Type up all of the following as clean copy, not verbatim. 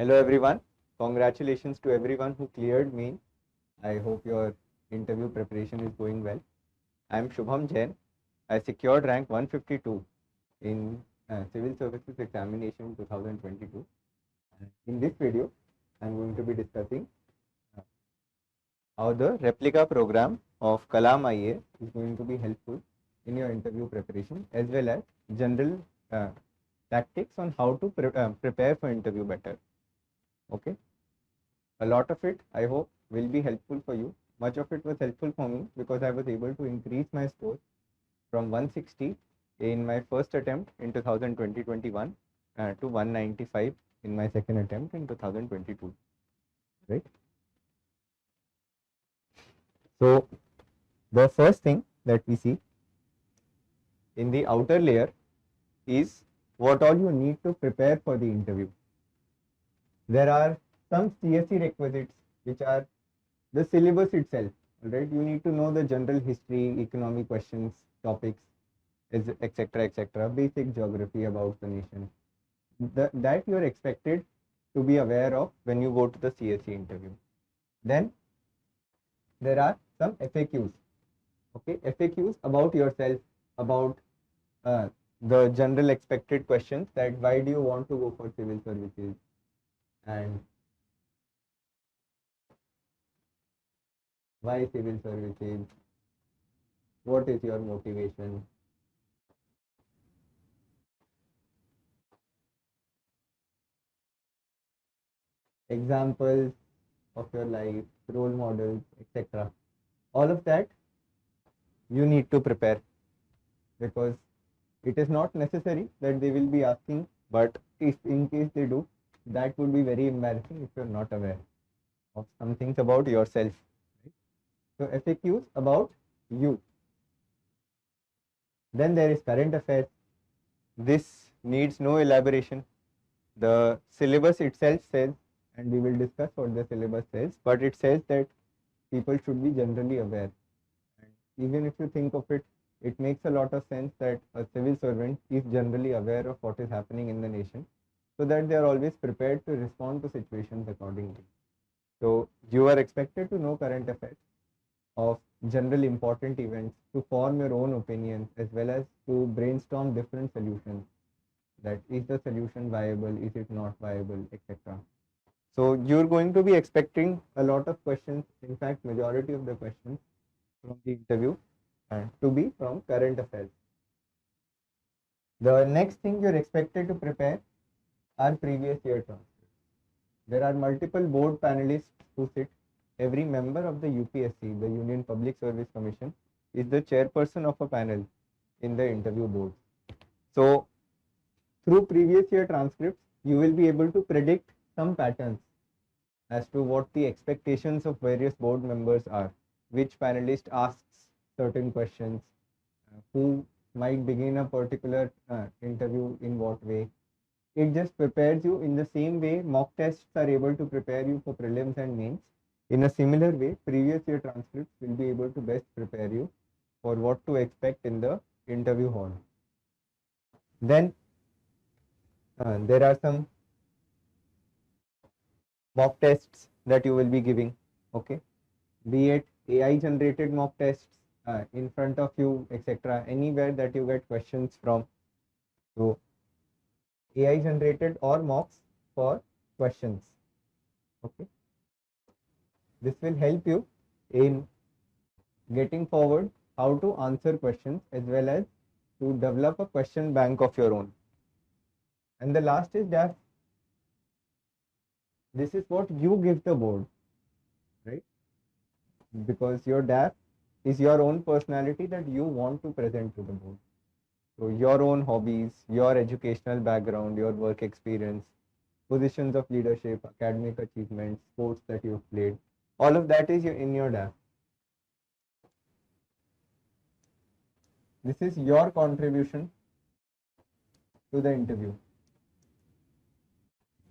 Hello everyone. Congratulations to everyone who cleared main. I hope your interview preparation is going well. I am Shubham Jain. I secured rank 152 in Civil Services Examination 2022. In this video, I am going to be discussing how the replica program of Kalam IAS is going to be helpful in your interview preparation, as well as general tactics on how to prepare for interview better. Okay. A lot of it, I hope, will be helpful for you. Much of it was helpful for me because I was able to increase my score from 160 in my first attempt in 2020-21 to 195 in my second attempt in 2022. Right. So the first thing that we see in the outer layer is what all you need to prepare for the interview. There are some CSE requisites which are the syllabus itself. Right, you need to know the general history, economic questions, topics, etc., basic geography about the nation. That you are expected to be aware of when you go to the CSE interview. Then there are some FAQs. Okay, FAQs about yourself, about the general expected questions, that why do you want to go for civil services, and why civil services, what is your motivation, examples of your life, role models, etc. All of that you need to prepare, because it is not necessary that they will be asking, but if in case they do, that would be very embarrassing if you're not aware of some things about yourself. Right? So FAQs about you. Then there is current affairs. This needs no elaboration. The syllabus itself says, and we will discuss what the syllabus says, but it says that people should be generally aware. And even if you think of it, it makes a lot of sense that a civil servant is generally aware of what is happening in the nation, so that they are always prepared to respond to situations accordingly. So you are expected to know current affairs of general important events, to form your own opinions, as well as to brainstorm different solutions. That is the solution viable, is it not viable, etc. So you're going to be expecting a lot of questions, in fact majority of the questions from the interview to be from current affairs. The next thing you're expected to prepare are previous year transcripts. There are multiple board panelists who sit. Every member of the UPSC, the Union Public Service Commission, is the chairperson of a panel in the interview board. So through previous year transcripts, you will be able to predict some patterns as to what the expectations of various board members are, which panelist asks certain questions, who might begin a particular interview in what way. It just prepares you in the same way mock tests are able to prepare you for prelims and mains. In a similar way, previous year transcripts will be able to best prepare you for what to expect in the interview hall. Then there are some mock tests that you will be giving, okay, be it AI generated mock tests in front of you, etc., anywhere that you get questions from. So AI generated or mocks for questions. Okay, this will help you in getting forward how to answer questions, as well as to develop a question bank of your own. And the last is that this is what you give the board, right? Because your DAF is your own personality that you want to present to the board. So your own hobbies, your educational background, your work experience, positions of leadership, academic achievements, sports that you've played, all of that is in your DAF. This is your contribution to the interview.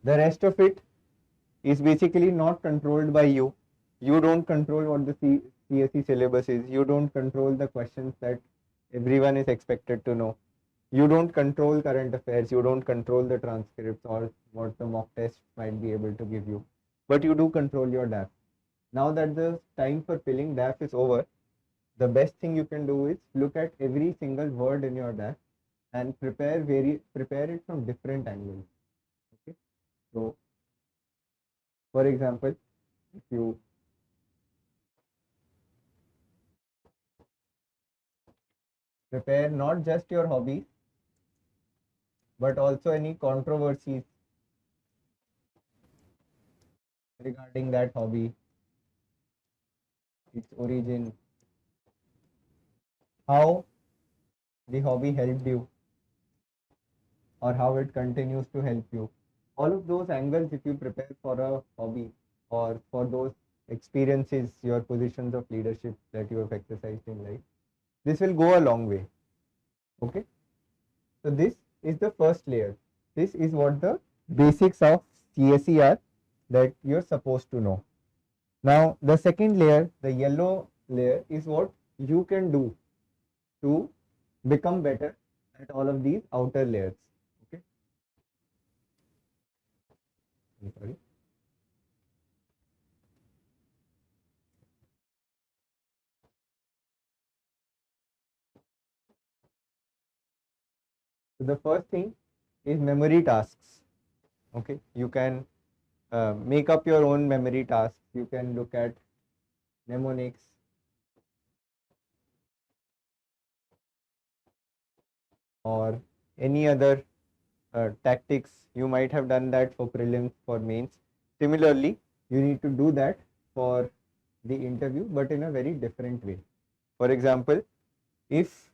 The rest of it is basically not controlled by you. You don't control what the CSE syllabus is. You don't control the questions that everyone is expected to know. You don't control current affairs, you don't control the transcripts or what the mock tests might be able to give you, but you do control your DAF. Now that the time for filling DAF is over, the best thing you can do is look at every single word in your DAF and prepare it from different angles. Okay, so for example, if you prepare not just your hobbies but also any controversies regarding that hobby, its origin, how the hobby helped you or how it continues to help you. All of those angles, if you prepare for a hobby or for those experiences, your positions of leadership that you have exercised in life, this will go a long way. Okay. So this is the first layer. This is what the basics of CSE are that you're supposed to know. Now, the second layer, the yellow layer, is what you can do to become better at all of these outer layers. Okay. I'm sorry. So the first thing is memory tasks. Okay. You can make up your own memory tasks. You can look at mnemonics or any other tactics. You might have done that for prelims, for mains. Similarly, you need to do that for the interview, but in a very different way. For example, if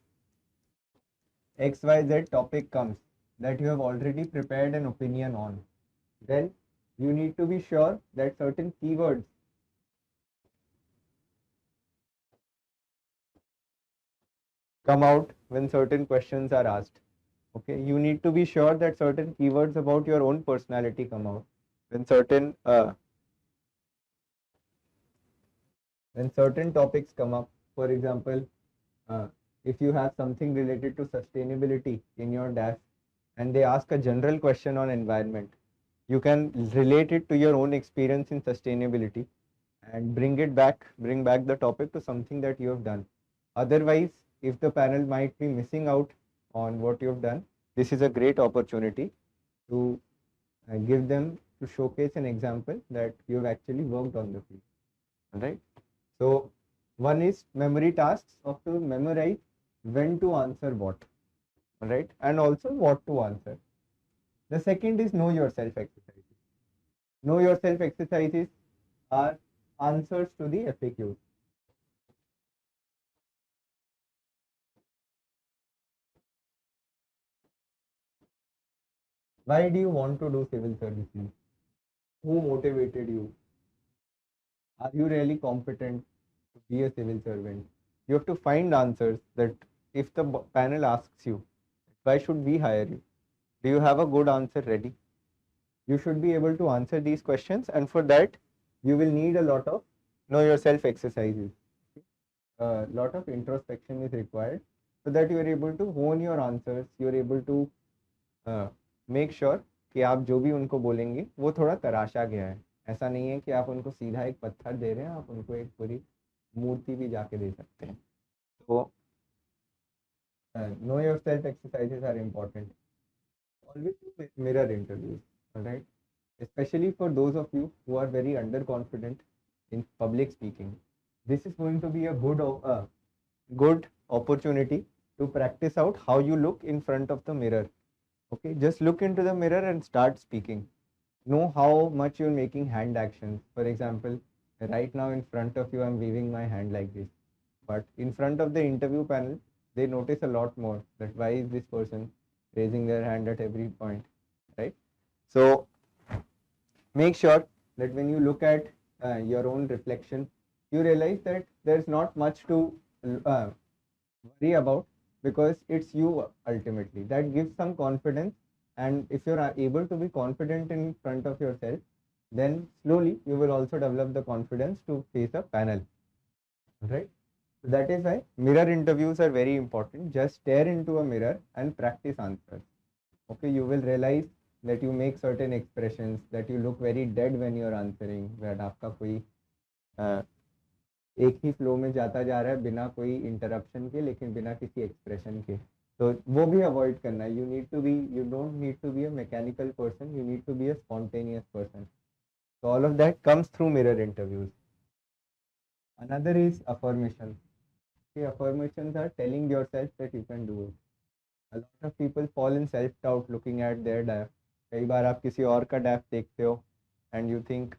XYZ topic comes that you have already prepared an opinion on, then you need to be sure that certain keywords come out when certain questions are asked. Okay, you need to be sure that certain keywords about your own personality come out when certain topics come up. For example, if you have something related to sustainability in your DAF and they ask a general question on environment, you can relate it to your own experience in sustainability and bring back the topic to something that you have done. Otherwise, if the panel might be missing out on what you have done, this is a great opportunity to give them to showcase an example that you have actually worked on the field. All right. So one is memory tasks of to memorize when to answer what. All right, and also what to answer. The second is know yourself exercises. Know yourself exercises are answers to the FAQs. Why do you want to do civil services? Who motivated you? Are you really competent to be a civil servant? You have to find answers that if the panel asks you, why should we hire you? Do you have a good answer ready? You should be able to answer these questions, and for that, you will need a lot of know yourself exercises. A lot of introspection is required so that you are able to hone your answers. You are able to make sure कि आप जो भी उनको बोलेंगे वो थोड़ा तराशा गया है. ऐसा नहीं है कि आप उनको सीधा एक पत्थर दे रहे हैं, आप उनको एक पूरी मूर्ति भी जाके दे सकते हैं. तो know yourself exercises are important. Always do mirror interviews, all right? Especially for those of you who are very underconfident in public speaking. This is going to be a good opportunity to practice out how you look in front of the mirror. Okay, just look into the mirror and start speaking. Know how much you're making hand actions. For example, right now in front of you, I'm waving my hand like this. But in front of the interview panel, they notice a lot more that why is this person raising their hand at every point, right? So make sure that when you look at your own reflection, you realize that there's not much to worry about because it's you ultimately. That gives some confidence, and if you're able to be confident in front of yourself, then slowly you will also develop the confidence to face a panel, right? So that is why mirror interviews are very important. Just stare into a mirror and practice answers. Okay, you will realize that you make certain expressions, that you look very dead when you are answering, that आपका कोई एक ही flow में जाता जा रहा है बिना कोई इंटरप्शन के, लेकिन बिना किसी एक्सप्रेशन के, तो वो भी अवॉइड करना है. You don't need to be a mechanical person, you need to be a spontaneous person. So all of that comes through mirror interviews. Another is affirmation. Okay, affirmations are telling yourself that you can do it. A lot of people fall in self-doubt looking at their DAF. कई बार आप किसी और का DAF देखते हो and you think,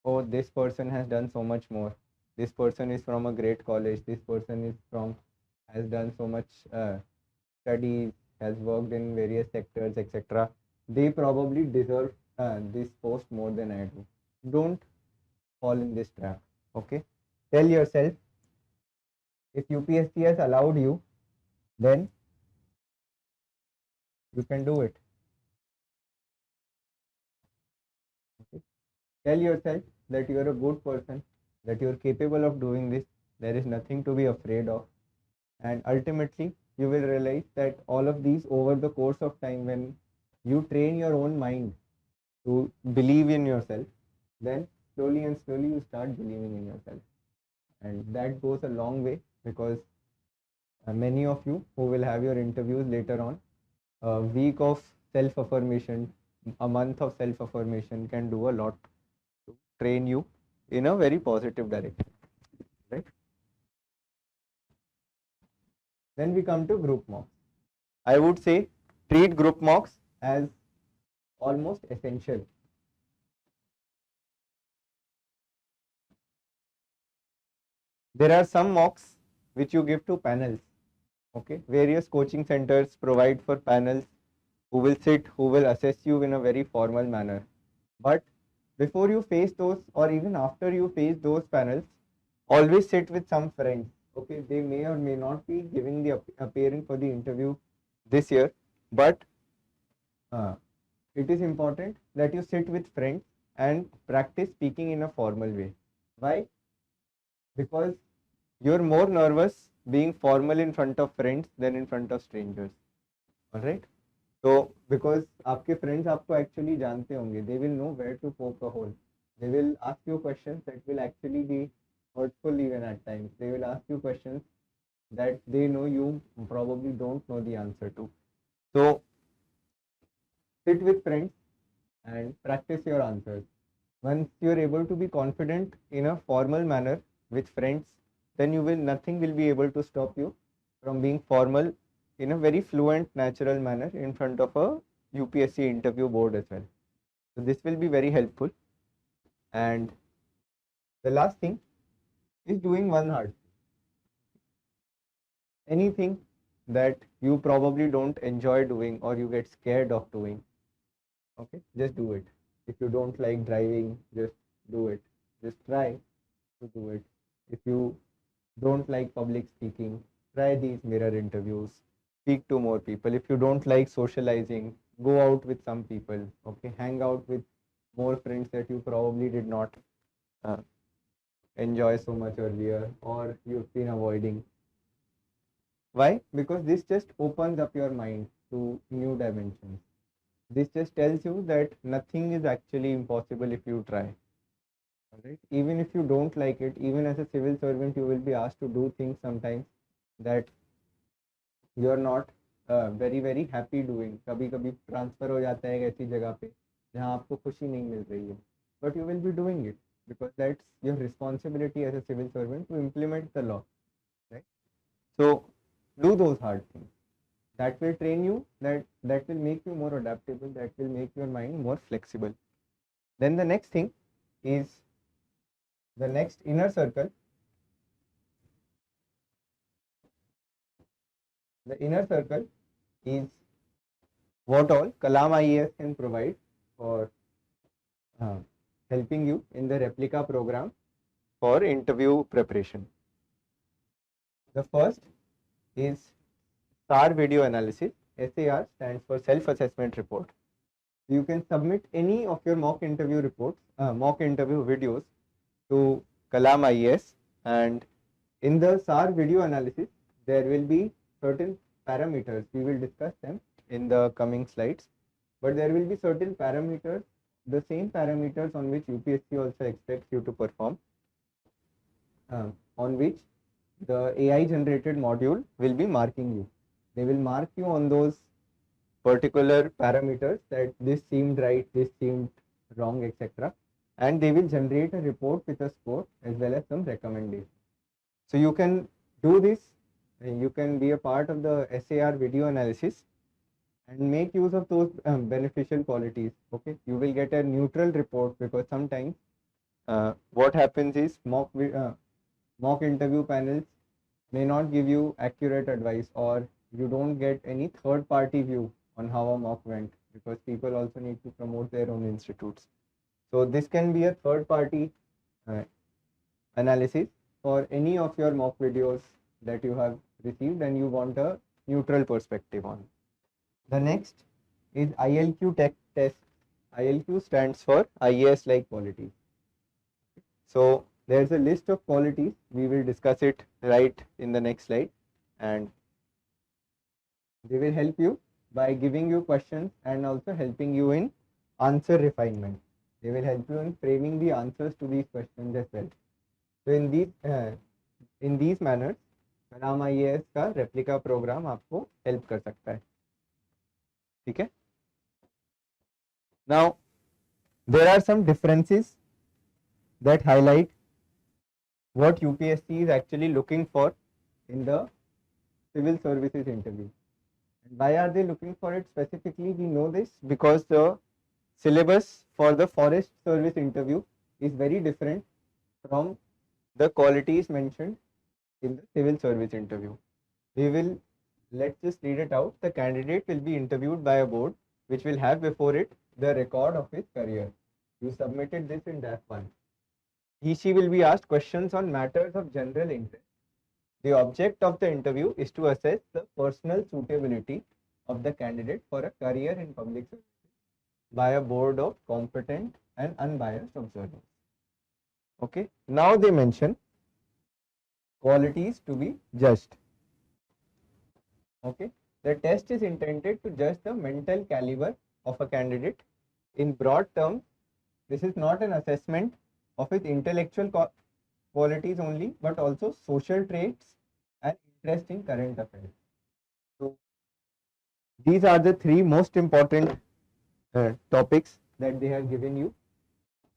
oh, this person has done so much more. This person is from a great college. This person has done so much studies, has worked in various sectors, etc. They probably deserve this post more than I do. Don't fall in this trap. Okay, tell yourself, if UPSC has allowed you, then you can do it. Okay, tell yourself that you are a good person, that you are capable of doing this. There is nothing to be afraid of, and ultimately you will realize that all of these, over the course of time, when you train your own mind to believe in yourself, then slowly and slowly you start believing in yourself, and that goes a long way, because many of you who will have your interviews later on, a week of self-affirmation, a month of self-affirmation can do a lot to train you in a very positive direction, right? Then we come to group mocks. I would say treat group mocks as almost essential. There are some mocks which you give to panels. Okay, various coaching centers provide for panels who will sit, who will assess you in a very formal manner. But before you face those, or even after you face those panels, always sit with some friends. Okay, they may or may not be giving the appearing for the interview this year, but it is important that you sit with friends and practice speaking in a formal way. Why? Because you're more nervous being formal in front of friends than in front of strangers. All right? So, because आपके friends आपको actually जानते होंगे, they will know where to poke a hole. They will ask you questions that will actually be hurtful even at times. They will ask you questions that they know you probably don't know the answer to. So, sit with friends and practice your answers. Once you are able to be confident in a formal manner with friends, then nothing will be able to stop you from being formal in a very fluent, natural manner in front of a UPSC interview board as well. So this will be very helpful. And the last thing is doing one hard thing. Anything that you probably don't enjoy doing or you get scared of doing, okay, just do it. If you don't like driving, just do it. Just try to do it. If you don't like public speaking, try these mirror interviews. Speak to more people. If you don't like socializing, go out with some people. Okay, hang out with more friends that you probably did not enjoy so much earlier, or you've been avoiding. Why? Because this just opens up your mind to new dimensions. This just tells you that nothing is actually impossible if you try. Alright? Even if you don't like it, even as a civil servant, you will be asked to do things sometimes that you are not very happy doing. कभी कभी transfer हो जाता है एक ऐसी जगह पे जहाँ आपको खुशी नहीं मिल रही है, but you will be doing it because that's your responsibility as a civil servant to implement the law, right? So do those hard things. That will train you, that will make you more adaptable, that will make your mind more flexible. Then the next thing is the next inner circle. The inner circle is what all Kalam IAS can provide for helping you in the replica program for interview preparation. The first is SAR video analysis. SAR stands for self-assessment report. You can submit any of your mock interview reports, mock interview videos to Kalam IAS, and In the SAR video analysis, there will be certain parameters. We will discuss them in the coming slides. But there will be certain parameters, the same parameters on which UPSC also expects you to perform, on which the AI generated module will be marking you. They will mark you on those particular parameters that this seemed right, this seemed wrong, etc. And they will generate a report with a score as well as some recommendations. So you can do this, and you can be a part of the SAR video analysis and make use of those beneficial qualities. Okay, you will get a neutral report, because sometimes what happens is mock interview panels may not give you accurate advice, or you don't get any third party view on how a mock went, because people also need to promote their own institutes. So this can be a third party analysis for any of your mock videos that you have received and you want a neutral perspective on. The next is ILQ test. ILQ stands for IAS like qualities. So there's a list of qualities. We will discuss it right in the next slide, and they will help you by giving you questions and also helping you in answer refinement. They will help you in framing the answers to these questions as well. So in these manners, Kalam IAS का replica program आपको help कर सकता है. ठीक है? Now there are some differences that highlight what UPSC is actually looking for in the civil services interview. And why are they looking for it specifically? We know this because the syllabus for the forest service interview is very different from the qualities mentioned in the civil service interview. Let's just read it out. The candidate will be interviewed by a board which will have before it the record of his career. You submitted this in DAF 1. She will be asked questions on matters of general interest. The object of the interview is to assess the personal suitability of the candidate for a career in public service by a board of competent and unbiased observers. Okay. Now they mention qualities to be judged. Okay. The test is intended to judge the mental caliber of a candidate. In broad terms, this is not an assessment of its intellectual qualities only, but also social traits and interest in current affairs. So these are the three most important topics that they have given you: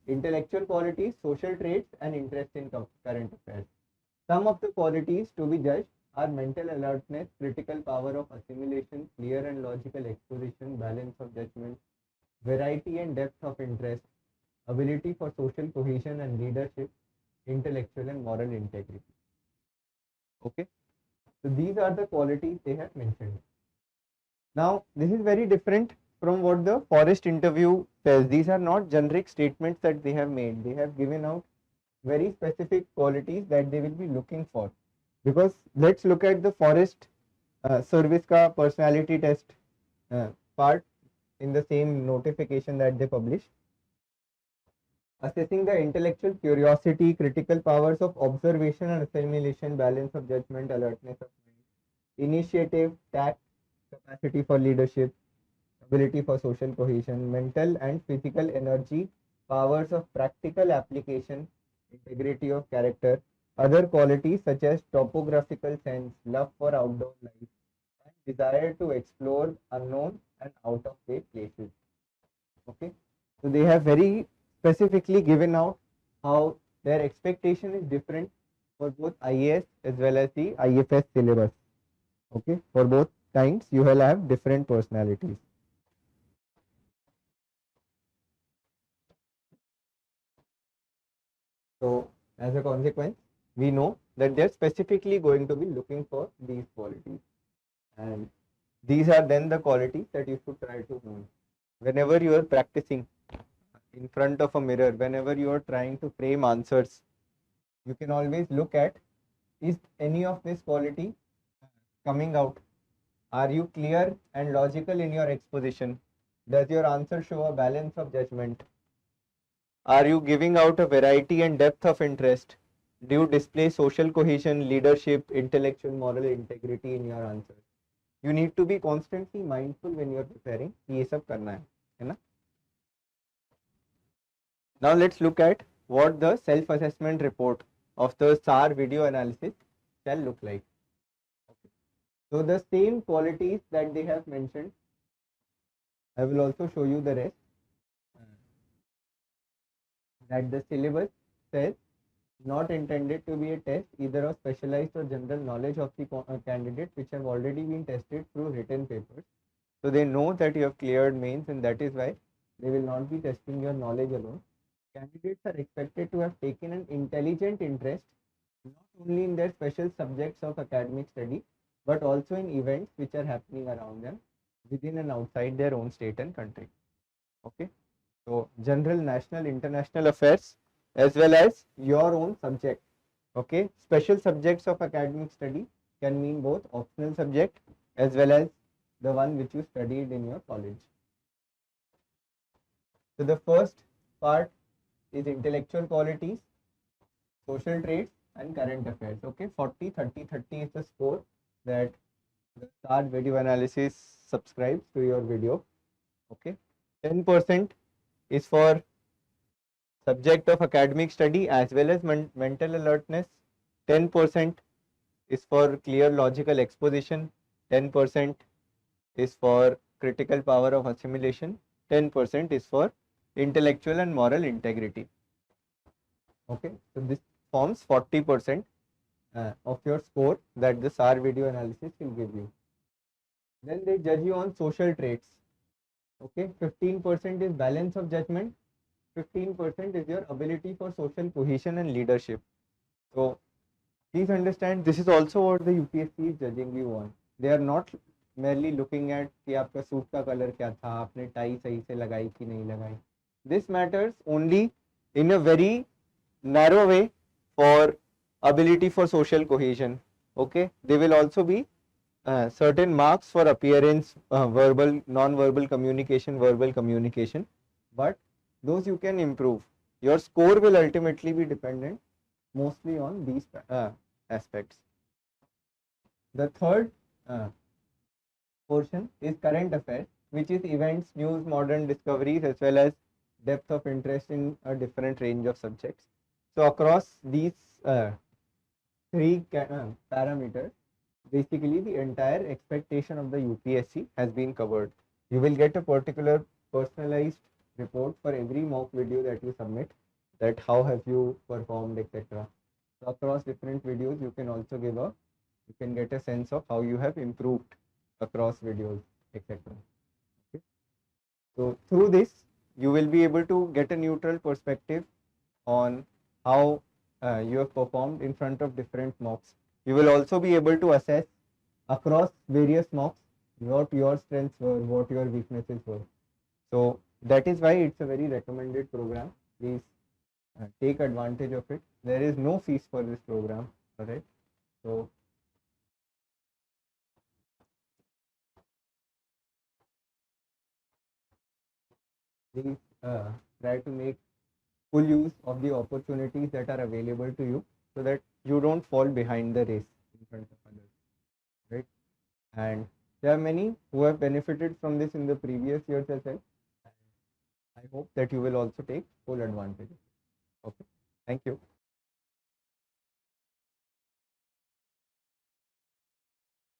intellectual qualities, social traits, and interest in current affairs. Some of the qualities to be judged are mental alertness, critical power of assimilation, clear and logical exposition, balance of judgment, variety and depth of interest, ability for social cohesion and leadership, intellectual and moral integrity. Okay, so these are the qualities they have mentioned. Now, this is very different from what the forest interview says. These are not generic statements that they have made. They have given out very specific qualities that they will be looking for. Because let's look at the forest service ka personality test part in the same notification that they publish. Assessing the intellectual curiosity, critical powers of observation and assimilation, balance of judgment, alertness of mind, initiative, tact, capacity for leadership, ability for social cohesion, mental and physical energy, powers of practical application, integrity of character, other qualities such as topographical sense, love for outdoor life, and desire to explore unknown and out of way places. Okay, so they have very specifically given out how their expectation is different for both IAS as well as the IFS syllabus. Okay, for both times you will have different personalities. So as a consequence, we know that they are specifically going to be looking for these qualities, and these are then the qualities that you should try to know whenever you are practicing in front of a mirror. Whenever you are trying to frame answers, you can always look at, is any of this quality coming out? Are you clear and logical in your exposition? Does your answer show a balance of judgment? Are you giving out a variety and depth of interest? Do you display social cohesion, leadership, intellectual, moral integrity in your answers? You need to be constantly mindful when you are preparing. ये सब करना है ना? Now let's look at what the self-assessment report of the SAR video analysis shall look like. Okay. So the same qualities that they have mentioned, I will also show you the rest. That the syllabus says not intended to be a test either of specialized or general knowledge of the candidates which have already been tested through written papers. So they know that you have cleared mains, and that is why they will not be testing your knowledge alone. Candidates are expected to have taken an intelligent interest not only in their special subjects of academic study but also in events which are happening around them within and outside their own state and country. Okay. So general, national, international affairs as well as your own subject. Okay. Special subjects of academic study can mean both optional subject as well as the one which you studied in your college. So the first part is intellectual qualities, social traits and current affairs. Okay. 40, 30, 30 is the score that the SAR video analysis subscribes to your video. Okay. 10% is for subject of academic study as well as mental alertness. 10% is for clear logical exposition. 10% is for critical power of assimilation. 10% is for intellectual and moral integrity. Okay, so this forms 40% of your score that the SAR video analysis will give you. Then they judge you on social traits. Okay, 15% is balance of judgment. 15% is your ability for social cohesion and leadership. So please understand, this is also what the UPSC is judging you on. They are not merely looking at कि आपका suit का colour क्या था, आपने tie सही से लगाई कि नहीं लगाई. This matters only in a very narrow way for ability for social cohesion. Okay, they will also be certain marks for appearance, verbal, non-verbal communication, verbal communication, but those you can improve. Your score will ultimately be dependent mostly on these aspects. The third portion is current affairs, which is events, news, modern discoveries, as well as depth of interest in a different range of subjects. So across these three parameters, basically the entire expectation of the UPSC has been covered. You will get a particular personalized report for every mock video that you submit, that how have you performed, etc. So across different videos, you can also you can get a sense of how you have improved across videos, etc. Okay. So through this, you will be able to get a neutral perspective on how you have performed in front of different mocks. You will also be able to assess across various mocks what your strengths were, what your weaknesses were. So that is why it's a very recommended program. Please take advantage of it. There is no fees for this program. Alright. So please try to make full use of the opportunities that are available to you so that you don't fall behind the race in front of others. Right. And there are many who have benefited from this in the previous years as well. I hope that you will also take full advantage. Okay. Thank you.